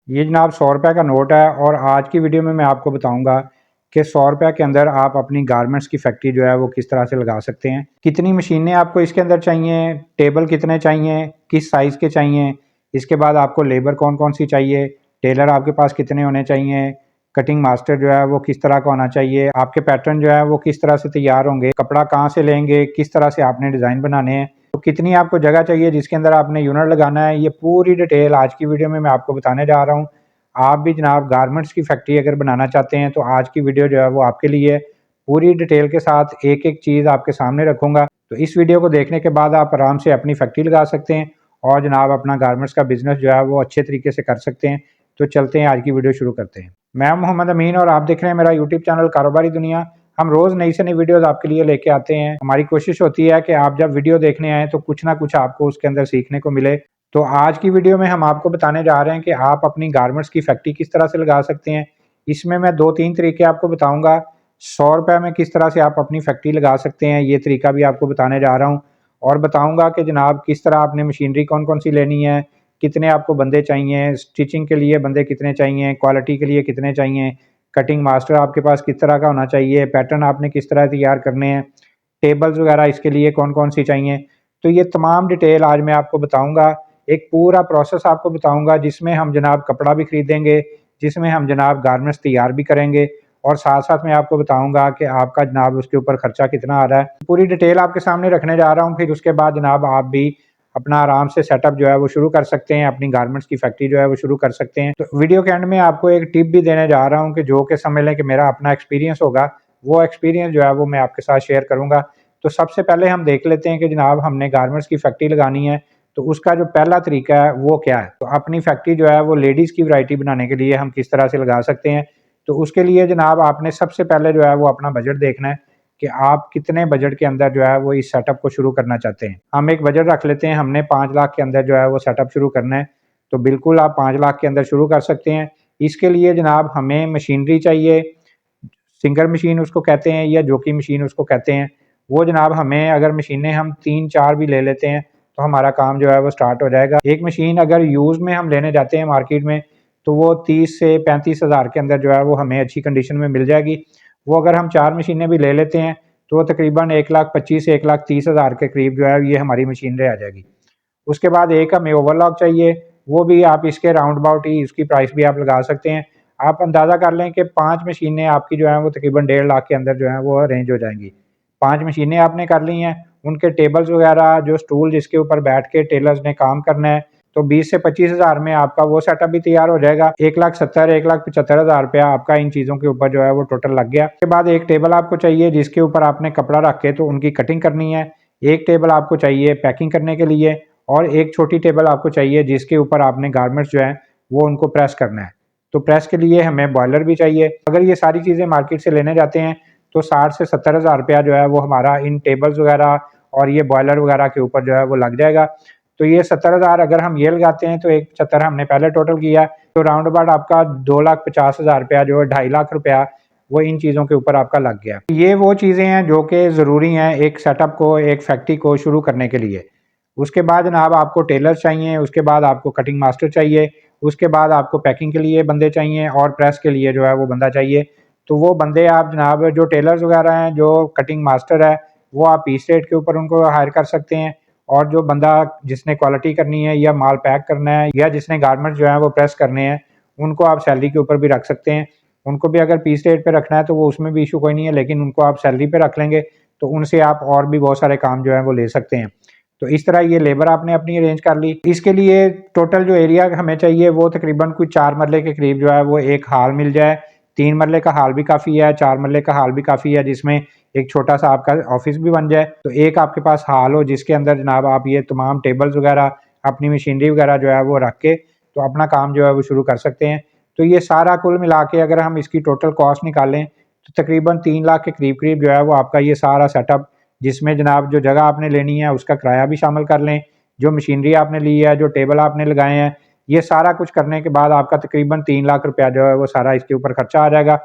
ये जनाब 100 रुपये का नोट है और आज की वीडियो में मैं आपको बताऊंगा कि 100 रुपये के अंदर आप अपनी गारमेंट्स की फैक्ट्री जो है वो किस तरह से लगा सकते हैं। कितनी मशीनें आपको इसके अंदर चाहिए, टेबल कितने चाहिए, किस साइज़ के चाहिए, इसके बाद आपको लेबर कौन कौन सी चाहिए, टेलर आपके पास कितने होने चाहिए, कटिंग मास्टर जो है वो किस तरह का होना चाहिए, आपके पैटर्न जो है वो किस तरह से तैयार होंगे, कपड़ा कहाँ से लेंगे, किस तरह से आपने डिज़ाइन बनाने हैं, तो कितनी आपको जगह चाहिए जिसके अंदर आपने यूनिट लगाना है। ये पूरी डिटेल आज की वीडियो में मैं आपको बताने जा रहा हूँ। आप भी जनाब गारमेंट्स की फैक्ट्री अगर बनाना चाहते हैं तो आज की वीडियो जो है वो आपके लिए पूरी डिटेल के साथ एक एक चीज़ आपके सामने रखूँगा। तो इस वीडियो को देखने के बाद आप आराम से अपनी फैक्ट्री लगा सकते हैं और जनाब अपना गारमेंट्स का बिज़नेस जो है वो अच्छे तरीके से कर सकते हैं। तो चलते हैं, आज की वीडियो शुरू करते हैं। मैं मोहम्मद अमीन और आप देख रहे हैं मेरा यूट्यूब चैनल कारोबारी दुनिया। हम रोज़ नई से नई वीडियोज़ आपके लिए लेके आते हैं। हमारी कोशिश होती है कि आप जब वीडियो देखने आएँ तो कुछ ना कुछ आपको उसके अंदर सीखने को मिले। तो आज की वीडियो में हम आपको बताने जा रहे हैं कि आप अपनी गारमेंट्स की फैक्ट्री किस तरह से लगा सकते हैं। इसमें मैं 2-3 तरीके आपको बताऊंगा। 100 रुपये में किस तरह से आप अपनी फैक्ट्री लगा सकते हैं, ये तरीका भी आपको बताने जा रहा हूँ। और बताऊंगा कि जनाब किस तरह आपने मशीनरी कौन कौन सी लेनी है, कितने आपको बंदे चाहिए, स्टिचिंग के लिए बंदे कितने चाहिए, क्वालिटी के लिए कितने चाहिए, कटिंग मास्टर आपके पास किस तरह का होना चाहिए, पैटर्न आपने किस तरह तैयार करने हैं, टेबल्स वगैरह इसके लिए कौन कौन सी चाहिए। तो ये तमाम डिटेल आज मैं आपको बताऊंगा। एक पूरा प्रोसेस आपको बताऊंगा जिसमें हम जनाब कपड़ा भी खरीदेंगे, जिसमें हम जनाब गारमेंट्स तैयार भी करेंगे और साथ साथ मैं आपको बताऊंगा कि आपका जनाब उसके ऊपर खर्चा कितना आ रहा है। पूरी डिटेल आपके सामने रखने जा रहा हूँ। फिर उसके बाद जनाब आप भी अपना आराम से सेटअप जो है वो शुरू कर सकते हैं, अपनी गारमेंट्स की फैक्ट्री जो है वो शुरू कर सकते हैं। तो वीडियो के एंड में आपको एक टिप भी देने जा रहा हूँ कि जो कि समझ लें कि मेरा अपना एक्सपीरियंस होगा, वो एक्सपीरियंस जो है वो मैं आपके साथ शेयर करूँगा। तो सबसे पहले हम देख लेते हैं कि जनाब हमने गारमेंट्स की फैक्ट्री लगानी है तो उसका जो पहला तरीका है वो क्या है। तो अपनी फैक्ट्री जो है वो लेडीज़ की वैरायटी बनाने के लिए हम किस तरह से लगा सकते हैं। तो उसके लिए जनाब आपने सबसे पहले जो है वो अपना बजट देखना है कि आप कितने बजट के अंदर जो है वो इस सेटअप को शुरू करना चाहते हैं। हम एक बजट रख लेते हैं, हमने 5 लाख के अंदर जो है वो सेटअप शुरू करना है। तो बिल्कुल आप 5 लाख के अंदर शुरू कर सकते हैं। इसके लिए जनाब हमें मशीनरी चाहिए, सिंगर मशीन उसको कहते हैं या जोकी मशीन उसको कहते हैं। वो जनाब हमें अगर मशीनें हम 3-4 भी ले लेते हैं तो हमारा काम जो है वो स्टार्ट हो जाएगा। एक मशीन अगर यूज़ में हम लेने जाते हैं मार्केट में तो वो 30 से 35 हज़ार के अंदर जो है वो हमें अच्छी कंडीशन में मिल जाएगी। वो अगर हम 4 मशीनें भी ले लेते हैं तो वो तकरीबन 1,25,000 से 1,30,000 के करीब जो है ये हमारी मशीनरी आ जाएगी। उसके बाद एक हमें ओवरलॉक चाहिए, वो भी आप इसके राउंड अबाउट ही उसकी प्राइस भी आप लगा सकते हैं। आप अंदाज़ा कर लें कि 5 मशीनें आपकी जो हैं वो तकरीबन 1.5 लाख के अंदर जो हैं वो अरेंज हो जाएंगी। 5 मशीनें आपने कर ली हैं, उनके टेबल्स वगैरह जो स्टूल जिसके ऊपर बैठ के टेलर्स ने काम करना है, तो 20 से 25 हज़ार में आपका वो सेटअप भी तैयार हो जाएगा। 1,70,000 1,75,000 रुपया आपका इन चीज़ों के ऊपर जो है वो टोटल लग गया। उसके बाद एक टेबल आपको चाहिए जिसके ऊपर आपने कपड़ा रख के तो उनकी कटिंग करनी है। एक टेबल आपको चाहिए पैकिंग करने के लिए और एक छोटी टेबल आपको चाहिए जिसके ऊपर आपने गारमेंट्स जो है वो उनको प्रेस करना है। तो प्रेस के लिए हमें बॉयलर भी चाहिए। अगर ये सारी चीज़ें मार्केट से लेने जाते हैं तो 60 से 70 हज़ार रुपया जो है वो हमारा इन टेबल्स वगैरह और ये बॉयलर वगैरह के ऊपर जो है वो लग जाएगा। तो ये 70 हज़ार अगर हम ये लगाते हैं तो 1,75 हमने पहले टोटल किया, तो राउंड अबाउट आपका 2,50,000 रुपया जो है 2.5 लाख रुपया वो इन चीज़ों के ऊपर आपका लग गया। ये वो चीज़ें हैं जो कि ज़रूरी हैं एक सेटअप को, एक फैक्ट्री को शुरू करने के लिए। उसके बाद जनाब आपको टेलर चाहिए, उसके बाद आपको कटिंग मास्टर चाहिए, उसके बाद आपको पैकिंग के लिए बंदे चाहिए और प्रेस के लिए जो है वो बंदा चाहिए। तो वो बंदे आप जनाब जो टेलर्स वगैरह हैं, जो कटिंग मास्टर है, वो आप पीस रेट के ऊपर उनको हायर कर सकते हैं। और जो बंदा जिसने क्वालिटी करनी है या माल पैक करना है या जिसने गारमेंट्स जो है वो प्रेस करने हैं, उनको आप सैलरी के ऊपर भी रख सकते हैं। उनको भी अगर पीस रेट पे रखना है तो वो उसमें भी इशू कोई नहीं है, लेकिन उनको आप सैलरी पे रख लेंगे तो उनसे आप और भी बहुत सारे काम जो है वो ले सकते हैं। तो इस तरह ये लेबर आपने अपनी अरेंज कर ली। इसके लिए टोटल जो एरिया हमें चाहिए वो तकरीबन कोई 4 मरले के करीब जो है वो एक हाल मिल जाए। 3 मरले का हाल भी काफ़ी है, 4 मरले का हाल भी काफ़ी है, जिसमें एक छोटा सा आपका ऑफिस भी बन जाए। तो एक आपके पास हाल हो जिसके अंदर जनाब आप ये तमाम टेबल्स वगैरह, अपनी मशीनरी वगैरह जो है वो रख के तो अपना काम जो है वो शुरू कर सकते हैं। तो ये सारा कुल मिला के अगर हम इसकी टोटल कॉस्ट निकालें तो तकरीबन 3 लाख के करीब करीब जो है वो आपका ये सारा सेटअप, जिसमें जनाब जो जगह आपने लेनी है उसका किराया भी शामिल कर लें, जो मशीनरी आपने ली है, जो टेबल आपने लगाए हैं, ये सारा कुछ करने के बाद आपका तकरीबन 3 लाख रुपया जो है वो सारा इसके ऊपर खर्चा आ जाएगा।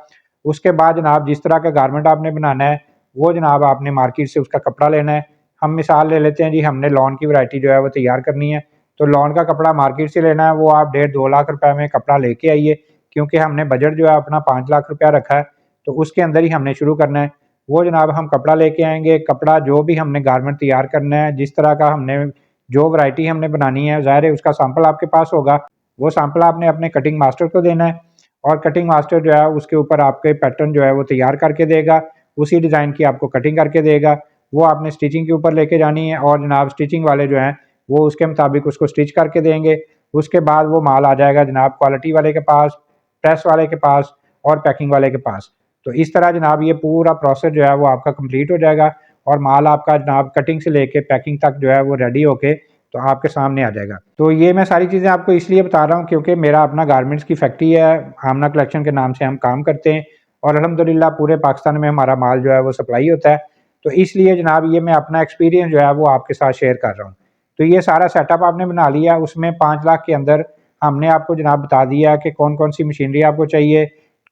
उसके बाद जनाब जिस तरह का गारमेंट आपने बनाना है वो जनाब आपने मार्केट से उसका कपड़ा लेना है। हम मिसाल ले लेते हैं जी, हमने लॉन की वैरायटी जो है वो तैयार करनी है, तो लॉन का कपड़ा मार्केट से लेना है वो आप 1.5-2 लाख रुपए में कपड़ा लेके आइए, क्योंकि हमने बजट जो है अपना 5 लाख रुपया रखा है, तो उसके अंदर ही हमने शुरू करना है। वो जनाब हम कपड़ा लेके आएंगे, कपड़ा जो भी हमने गारमेंट तैयार करना है, जिस तरह का हमने जो वैरायटी हमने बनानी है, ज़ाहिर है उसका सैंपल आपके पास होगा, वो सैंपल आपने अपने कटिंग मास्टर को देना है और कटिंग मास्टर जो है उसके ऊपर आपके पैटर्न जो है वो तैयार करके देगा, उसी डिज़ाइन की आपको कटिंग करके देगा। वो आपने स्टिचिंग के ऊपर लेके जानी है और जनाब स्टिचिंग वाले जो हैं वो उसके मुताबिक उसको स्टिच करके देंगे। उसके बाद वो माल आ जाएगा जनाब क्वालिटी वाले के पास, प्रेस वाले के पास और पैकिंग वाले के पास। तो इस तरह जनाब ये पूरा प्रोसेस जो है वो आपका कंप्लीट हो जाएगा और माल आपका जनाब कटिंग से लेके पैकिंग तक जो है वो रेडी होके तो आपके सामने आ जाएगा। तो ये मैं सारी चीज़ें आपको इसलिए बता रहा हूँ क्योंकि मेरा अपना गारमेंट्स की फैक्ट्री है, आमना कलेक्शन के नाम से हम काम करते हैं और अल्हम्दुलिल्लाह पूरे पाकिस्तान में हमारा माल जो है वो सप्लाई होता है। तो इसलिए जनाब ये मैं अपना एक्सपीरियंस जो है वो आपके साथ शेयर कर रहा हूँ। तो ये सारा सेटअप आपने बना लिया, उसमें 5 लाख के अंदर हमने आपको जनाब बता दिया कि कौन कौन सी मशीनरी आपको चाहिए,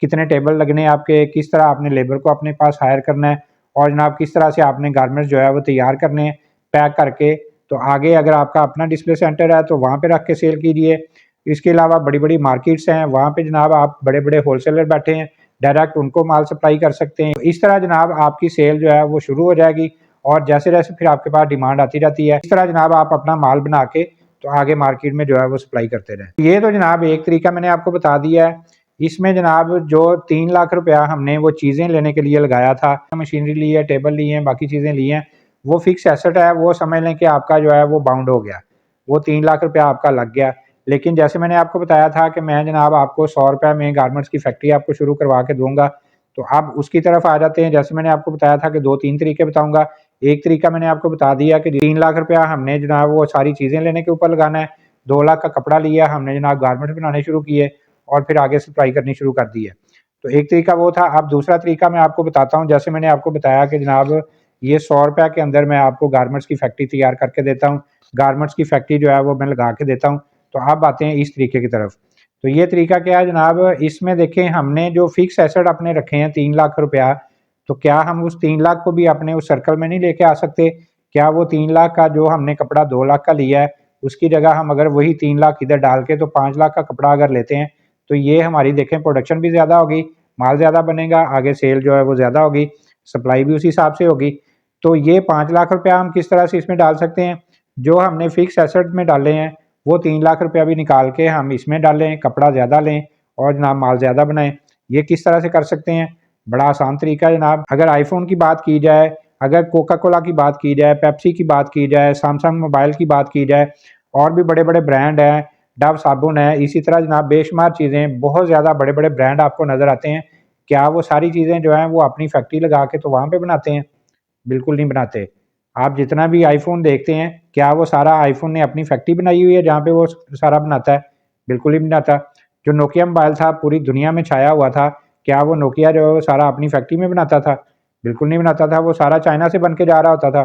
कितने टेबल लगने हैं आपके, किस तरह आपने लेबर को अपने पास हायर करना है और जनाब किस तरह से आपने गारमेंट्स जो है वो तैयार करने हैं पैक करके। तो आगे अगर आपका अपना डिस्प्ले सेंटर है तो वहाँ पे रख के सेल कीजिए। इसके अलावा बड़ी-बड़ी मार्केट्स हैं, वहाँ पे जनाब आप बड़े-बड़े होलसेलर बैठे हैं, डायरेक्ट उनको माल सप्लाई कर सकते हैं। इस तरह जनाब आपकी सेल जो है वो शुरू हो जाएगी और जैसे-जैसे फिर आपके पास डिमांड आती रहती है, इस तरह जनाब आप अपना माल बना के तो आगे मार्केट में जो है वो सप्लाई करते रहें। ये तो जनाब एक तरीका मैंने आपको बता दिया है। इसमें जनाब जो 3 लाख रुपया हमने वो चीज़ें लेने के लिए लगाया था, मशीनरी ली है, टेबल लिए हैं, बाकी चीज़ें ली हैं, वो फिक्स एसेट है, वो समझ लें कि आपका जो है वो बाउंड हो गया, वो 3 लाख रुपया आपका लग गया। लेकिन जैसे मैंने आपको बताया था कि मैं जनाब आपको 100 रुपये में गारमेंट्स की फैक्ट्री आपको शुरू करवा के दूँगा, तो अब उसकी तरफ आ जाते हैं। जैसे मैंने आपको बताया था कि 2-3 तरीके बताऊँगा। एक तरीका मैंने आपको बता दिया कि 3 लाख रुपया हमने जनाब वो सारी चीज़ें लेने के ऊपर लगाना है, 2 लाख का कपड़ा लिया हमने जनाब गारमेंट्स बनाने शुरू किए और फिर आगे सप्लाई करनी शुरू कर दी है। तो एक तरीका वो था। अब दूसरा तरीका मैं आपको बताता हूँ। जैसे मैंने आपको बताया कि जनाब ये 100 रुपये के अंदर मैं आपको गारमेंट्स की फैक्ट्री तैयार करके देता हूँ, गारमेंट्स की फैक्ट्री जो है वो मैं लगा के देता हूँ। तो अब आते हैं इस तरीके की तरफ। तो ये तरीका क्या है जनाब, इसमें देखें हमने जो फिक्स एसेट अपने रखे हैं 3 लाख रुपया, तो क्या हम उस 3 लाख को भी अपने उस सर्कल में नहीं लेके आ सकते? क्या वो 3 लाख का जो हमने कपड़ा 2 लाख का लिया है, उसकी जगह हम अगर वही 3 लाख इधर डाल के तो 5 लाख का कपड़ा अगर लेते हैं, तो ये हमारी देखें प्रोडक्शन भी ज़्यादा होगी, माल ज़्यादा बनेगा, आगे सेल जो है वो ज़्यादा होगी, सप्लाई भी उसी हिसाब से होगी। तो ये 5 लाख रुपया हम किस तरह से इसमें डाल सकते हैं? जो हमने फिक्स एसेट में डाले हैं, वो 3 लाख रुपया भी निकाल के हम इसमें डालें, कपड़ा ज़्यादा लें और जनाब माल ज़्यादा बनाएँ। ये किस तरह से कर सकते हैं? बड़ा आसान तरीका है जनाब। अगर आईफ़ोन की बात की जाए, अगर कोका कोला की बात की जाए, पेप्सी की बात की जाए, सैमसंग मोबाइल की बात की जाए, और भी बड़े-बड़े ब्रांड हैं, डव साबुन है, इसी तरह जनाब बेशुमार चीज़ें, बहुत ज़्यादा बड़े-बड़े ब्रांड आपको नज़र आते हैं। क्या वो सारी चीज़ें जो हैं वो अपनी फैक्ट्री लगा के तो वहाँ पे बनाते हैं? बिल्कुल नहीं बनाते। आप जितना भी आईफ़ोन देखते हैं, क्या वो सारा आईफ़ोन ने अपनी फैक्ट्री बनाई हुई है जहाँ पे वो सारा बनाता है? बिल्कुल नहीं बनाता। जो नोकिया मोबाइल था पूरी दुनिया में छाया हुआ था, क्या वो नोकिया जो है वो सारा अपनी फैक्ट्री में बनाता था? बिल्कुल नहीं बनाता था, वो सारा चाइना से बन के जा रहा होता था।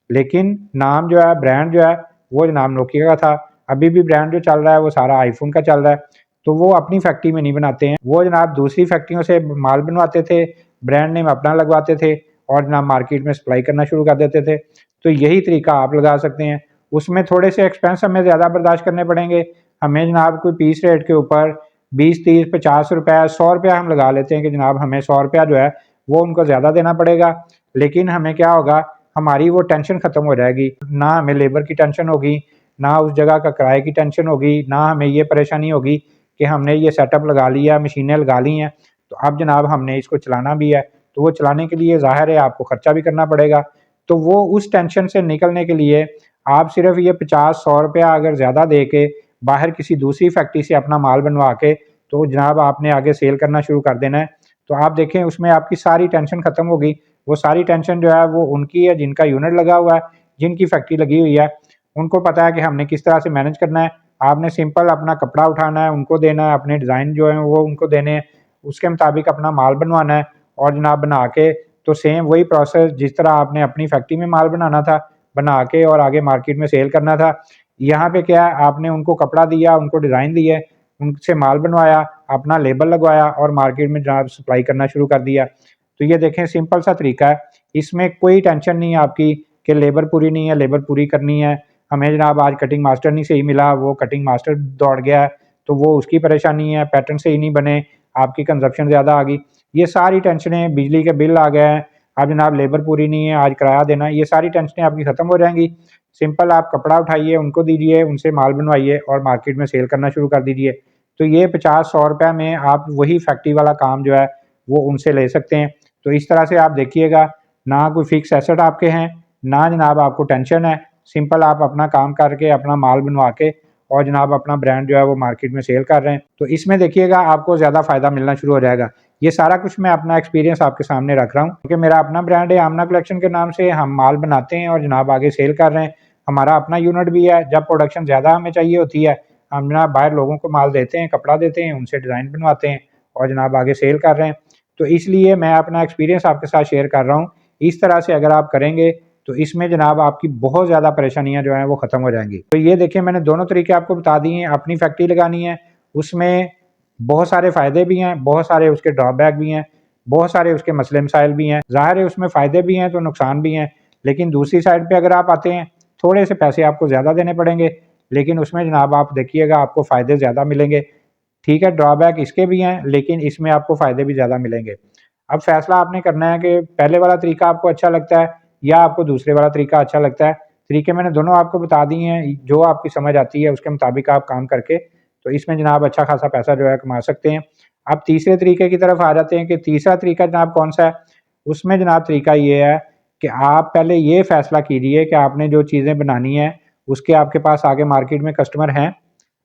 लेकिन नाम जो है, ब्रांड जो है, वो नाम नोकिया का था। अभी भी ब्रांड जो चल रहा है वो सारा आईफ़ोन का चल रहा है। तो वो अपनी फैक्ट्री में नहीं बनाते हैं, वो जनाब दूसरी फैक्ट्रियों से माल बनवाते थे, ब्रांड नेम अपना लगवाते थे और जनाब मार्केट में सप्लाई करना शुरू कर देते थे। तो यही तरीका आप लगा सकते हैं। उसमें थोड़े से एक्सपेंस हमें ज़्यादा बर्दाश्त करने पड़ेंगे। हमें जनाब कोई पीस रेट के ऊपर 20, 30, 50 रुपए, 100 रुपया हम लगा लेते हैं कि जनाब हमें 100 रुपया जो है वो उनको ज़्यादा देना पड़ेगा। लेकिन हमें क्या होगा, हमारी वो टेंशन ख़त्म हो जाएगी। ना हमें लेबर की टेंशन होगी, ना उस जगह का किराए की टेंशन होगी, ना हमें ये परेशानी होगी कि हमने ये सेटअप लगा लिया, मशीनें लगा ली हैं, तो अब जनाब हमने इसको चलाना भी है। तो वो चलाने के लिए ज़ाहिर है आपको खर्चा भी करना पड़ेगा। तो वो उस टेंशन से निकलने के लिए आप सिर्फ़ ये 50-100 रुपया अगर ज़्यादा दे के बाहर किसी दूसरी फैक्ट्री से अपना माल बनवा के तो जनाब आपने आगे सेल करना शुरू कर देना है। तो आप देखें उसमें आपकी सारी टेंशन ख़त्म होगी। वो सारी टेंशन जो है वो उनकी है जिनका यूनिट लगा हुआ है, जिनकी फैक्ट्री लगी हुई है। उनको पता है कि हमने किस तरह से मैनेज करना है। आपने सिंपल अपना कपड़ा उठाना है, उनको देना है, अपने डिज़ाइन जो हैं वो उनको देने हैं, उसके मुताबिक अपना माल बनवाना है और जनाब बना के तो सेम वही प्रोसेस जिस तरह आपने अपनी फैक्ट्री में माल बनाना था, बना के और आगे मार्केट में सेल करना था। यहाँ पे क्या है, आपने उनको कपड़ा दिया, उनको डिज़ाइन दिए, उनसे माल बनवाया, अपना लेबल लगवाया और मार्केट में जनाब सप्लाई करना शुरू कर दिया। तो ये देखें सिंपल सा तरीका है, इसमें कोई टेंशन नहीं है आपकी कि लेबर पूरी नहीं है, लेबर पूरी करनी है, हमें जनाब आज कटिंग मास्टर नहीं सही मिला, वो कटिंग मास्टर दौड़ गया तो वो उसकी परेशानी है, पैटर्न सही नहीं बने, आपकी कंजप्शन ज़्यादा आ गई, ये सारी टेंशनें, बिजली के बिल आ गए हैं, अब जनाब लेबर पूरी नहीं है, आज किराया देना, ये सारी टेंशनें आपकी ख़त्म हो जाएंगी। सिंपल आप कपड़ा उठाइए, उनको दीजिए, उनसे माल बनवाइए और मार्केट में सेल करना शुरू कर दीजिए। तो ये 50-100 रुपये में आप वही फैक्ट्री वाला काम जो है वो उनसे ले सकते हैं। तो इस तरह से आप देखिएगा, ना कोई फिक्स एसेट आपके हैं, ना जनाब आपको टेंशन है, सिंपल आप अपना काम करके अपना माल बनवा के और जनाब अपना ब्रांड जो है वो मार्केट में सेल कर रहे हैं। तो इसमें देखिएगा आपको ज़्यादा फ़ायदा मिलना शुरू हो जाएगा। ये सारा कुछ मैं अपना एक्सपीरियंस आपके सामने रख रहा हूँ, क्योंकि मेरा अपना ब्रांड है आमना कलेक्शन के नाम से, हम माल बनाते हैं और जनाब आगे सेल कर रहे हैं। हमारा अपना यूनिट भी है, जब प्रोडक्शन ज़्यादा हमें चाहिए होती है, हम जनाब बाहर लोगों को माल देते हैं, कपड़ा देते हैं, उनसे डिज़ाइन बनवाते हैं और जनाब आगे सेल कर रहे हैं। तो इसलिए मैं अपना एक्सपीरियंस आपके साथ शेयर कर रहा हूँ। इस तरह से अगर आप करेंगे तो इसमें जनाब आपकी बहुत ज़्यादा परेशानियाँ जो हैं वो ख़त्म हो जाएंगी। तो ये देखिए मैंने दोनों तरीके आपको बता दिए हैं। अपनी फैक्ट्री लगानी है, उसमें बहुत सारे फ़ायदे भी हैं, बहुत सारे उसके ड्रॉबैक भी हैं, बहुत सारे उसके मसले मसाइल भी हैं। ज़ाहिर है उसमें फ़ायदे भी हैं तो नुकसान भी हैं, लेकिन दूसरी साइड पे अगर आप आते हैं, थोड़े से पैसे आपको ज़्यादा देने पड़ेंगे, लेकिन उसमें जनाब आप देखिएगा आपको फ़ायदे ज़्यादा मिलेंगे। ठीक है, ड्रॉबैक इसके भी हैं, लेकिन इसमें आपको फ़ायदे भी ज़्यादा मिलेंगे। अब फैसला आपने करना है कि पहले वाला तरीका आपको अच्छा लगता है या आपको दूसरे वाला तरीका अच्छा लगता है। तरीके मैंने दोनों आपको बता दिए हैं, जो आपकी समझ आती है उसके मुताबिक आप काम करके तो इसमें जनाब अच्छा खासा पैसा जो है कमा सकते हैं। अब तीसरे तरीके की तरफ आ जाते हैं कि तीसरा तरीका जनाब कौन सा है। उसमें जनाब तरीका ये है कि आप पहले ये फैसला कीजिए कि आपने जो चीज़ें बनानी है उसके आपके पास आगे मार्केट में कस्टमर हैं।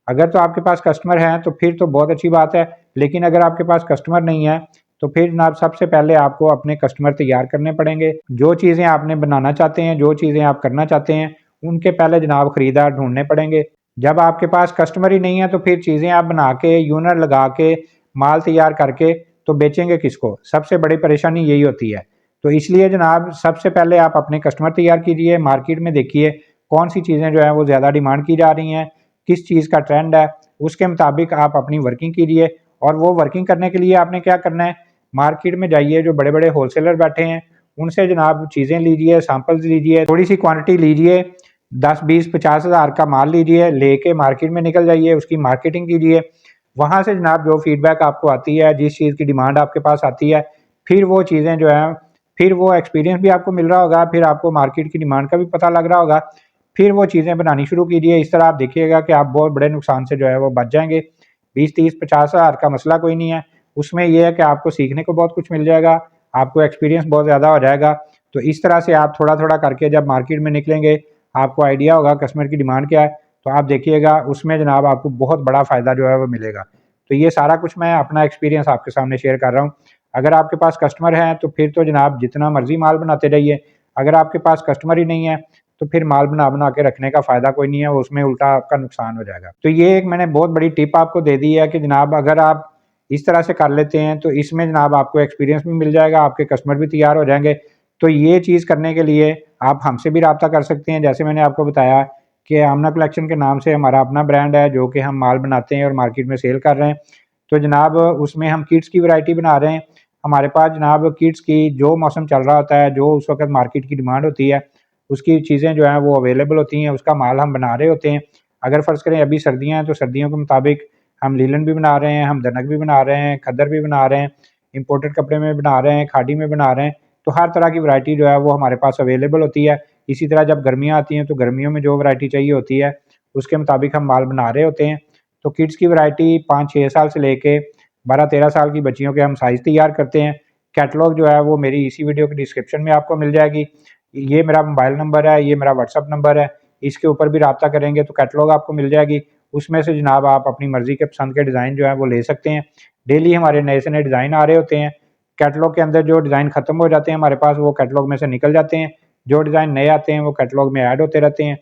अगर तो आपके पास कस्टमर हैं तो फिर तो बहुत अच्छी बात है, लेकिन अगर आपके पास कस्टमर नहीं है तो फिर जनाब सबसे पहले आपको अपने कस्टमर तैयार करने पड़ेंगे। जो चीज़ें आपने बनाना चाहते हैं, जो चीज़ें आप करना चाहते हैं, उनके पहले जनाब खरीदार ढूंढने पड़ेंगे। जब आपके पास कस्टमर ही नहीं है तो फिर चीज़ें आप बना के, यूनिट लगा के, माल तैयार करके तो बेचेंगे किसको? सबसे बड़ी परेशानी यही होती है। तो इसलिए जनाब सबसे पहले आप अपने कस्टमर तैयार कीजिए, मार्केट में देखिए कौन सी चीज़ें जो है वो ज़्यादा डिमांड की जा रही हैं, किस चीज़ का ट्रेंड है, उसके मुताबिक आप अपनी वर्किंग कीजिए। और वो वर्किंग करने के लिए आपने क्या करना है, मार्केट में जाइए, जो बड़े बड़े होलसेलर बैठे हैं उनसे जनाब चीज़ें लीजिए, सैंपल्स लीजिए, थोड़ी सी क्वांटिटी लीजिए, 10-20-50 हज़ार का माल लीजिए, लेके मार्केट में निकल जाइए, उसकी मार्केटिंग कीजिए। वहाँ से जनाब जो फीडबैक आपको आती है, जिस चीज़ की डिमांड आपके पास आती है, फिर वो चीज़ें जो हैं, फिर वो एक्सपीरियंस भी आपको मिल रहा होगा, फिर आपको मार्केट की डिमांड का भी पता लग रहा होगा, फिर वो चीज़ें बनानी शुरू कीजिए। इस तरह आप देखिएगा कि आप बहुत बड़े नुकसान से जो है वो बच जाएंगे। 20-30-50 हज़ार का मसला कोई नहीं है, उसमें यह है कि आपको सीखने को बहुत कुछ मिल जाएगा, आपको एक्सपीरियंस बहुत ज़्यादा हो जाएगा। तो इस तरह से आप थोड़ा-थोड़ा करके जब मार्केट में निकलेंगे, आपको आइडिया होगा कस्टमर की डिमांड क्या है, तो आप देखिएगा उसमें जनाब आपको बहुत बड़ा फ़ायदा जो है वो मिलेगा। तो ये सारा कुछ मैं अपना एक्सपीरियंस आपके सामने शेयर कर रहा हूँ। अगर आपके पास कस्टमर हैं तो फिर तो जनाब जितना मर्ज़ी माल बनाते रहिए, अगर आपके पास कस्टमर ही नहीं है तो फिर माल बना-बना के रखने का फ़ायदा कोई नहीं है, उसमें उल्टा आपका नुकसान हो जाएगा। तो ये एक मैंने बहुत बड़ी टिप आपको दे दी है कि जनाब अगर आप इस तरह से कर लेते हैं तो इसमें जनाब आपको एक्सपीरियंस भी मिल जाएगा, आपके कस्टमर भी तैयार हो जाएँगे। तो ये चीज़ करने के लिए आप हमसे भी राब्ता कर सकते हैं। जैसे मैंने आपको बताया कि आमना कलेक्शन के नाम से हमारा अपना ब्रांड है, जो कि हम माल बनाते हैं और मार्केट में सेल कर रहे हैं। तो जनाब उसमें हम किड्स की वैरायटी बना रहे हैं। हमारे पास जनाब किड्स की जो मौसम चल रहा होता है, जो उस वक़्त मार्केट की डिमांड होती है, उसकी चीज़ें जो हैं वो अवेलेबल होती हैं, उसका माल हम बना रहे होते हैं। अगर फ़र्ज़ करें अभी सर्दियाँ हैं तो सर्दियों के मुताबिक हम लीलन भी बना रहे हैं, हम दनक भी बना रहे हैं, खद्दर भी बना रहे हैं, इम्पोर्टेड कपड़े में बना रहे हैं, खादी में बना रहे हैं। तो हर तरह की वैरायटी जो है वो हमारे पास अवेलेबल होती है। इसी तरह जब गर्मियाँ आती हैं तो गर्मियों में जो वैरायटी चाहिए होती है, उसके मुताबिक हम माल बना रहे होते हैं। तो किड्स की वैरायटी 5-6 साल से लेके 12-13 साल की बच्चियों के हम साइज़ तैयार करते हैं। कैटलॉग जो है वो मेरी इसी वीडियो के डिस्क्रिप्शन में आपको मिल जाएगी। ये मेरा मोबाइल नंबर है, ये मेरा व्हाट्सएप नंबर है, इसके ऊपर भी राब्ता करेंगे तो कैटलॉग आपको मिल जाएगी। उसमें से जनाब आप अपनी मर्ज़ी के पसंद के डिज़ाइन जो है वो ले सकते हैं। डेली हमारे नए से नए डिज़ाइन आ रहे होते हैं। कैटलॉग के अंदर जो डिज़ाइन ख़त्म हो जाते हैं हमारे पास, वो कैटलॉग में से निकल जाते हैं। जो डिज़ाइन नए आते हैं वो कैटलॉग में ऐड होते रहते हैं।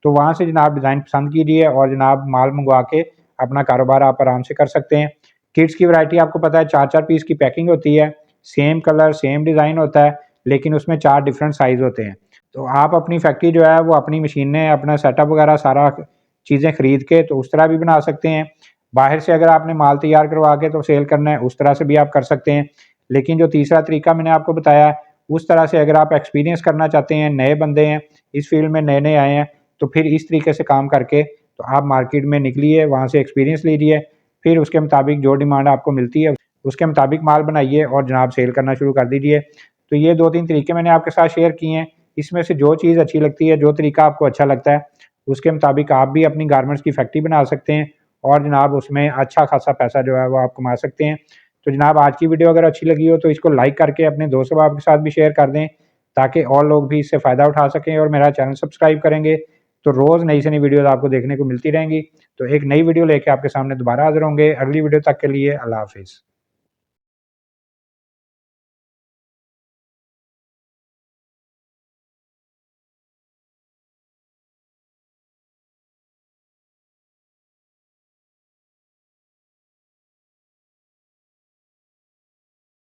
तो वहाँ से जनाब डिज़ाइन पसंद कीजिए और जनाब माल मँगवा के अपना कारोबार आप आराम से कर सकते हैं। किड्स की वैरायटी आपको पता है 4-4 पीस की पैकिंग होती है, सेम कलर, सेम डिज़ाइन होता है, लेकिन उसमें 4 डिफरेंट साइज़ होते हैं। तो आप अपनी फैक्ट्री जो है वो अपनी मशीनें, अपना सेटअप वगैरह सारा चीज़ें खरीद के तो उस तरह भी बना सकते हैं। बाहर से अगर आपने माल तैयार करवा के तो सेल करना है, उस तरह से भी आप कर सकते हैं। लेकिन जो तीसरा तरीका मैंने आपको बताया है, उस तरह से अगर आप एक्सपीरियंस करना चाहते हैं, नए बंदे हैं, इस फील्ड में नए-नए आए हैं, तो फिर इस तरीके से काम करके तो आप मार्केट में निकलिए, वहाँ से एक्सपीरियंस लीजिए, फिर उसके मुताबिक जो डिमांड आपको मिलती है उसके मुताबिक माल बनाइए और जनाब सेल करना शुरू कर दीजिए। तो ये 2-3 तरीके मैंने आपके साथ शेयर किए हैं। इसमें से जो चीज़ अच्छी लगती है, जो तरीका आपको अच्छा लगता है, उसके मुताबिक आप भी अपनी गारमेंट्स की फैक्ट्री बना सकते हैं और जनाब उसमें अच्छा खासा पैसा जो है वो आप कमा सकते हैं। तो जनाब आज की वीडियो अगर अच्छी लगी हो तो इसको लाइक करके अपने दोस्त अहबाब के साथ भी शेयर कर दें, ताकि और लोग भी इससे फ़ायदा उठा सकें और मेरा चैनल सब्सक्राइब करेंगे तो रोज़ नई से नई वीडियोज़ आपको देखने को मिलती रहेंगी। तो एक नई वीडियो लेके आपके सामने दोबारा हाज़िर होंगे। अगली वीडियो तक के लिए अल्लाह हाफ़िज़।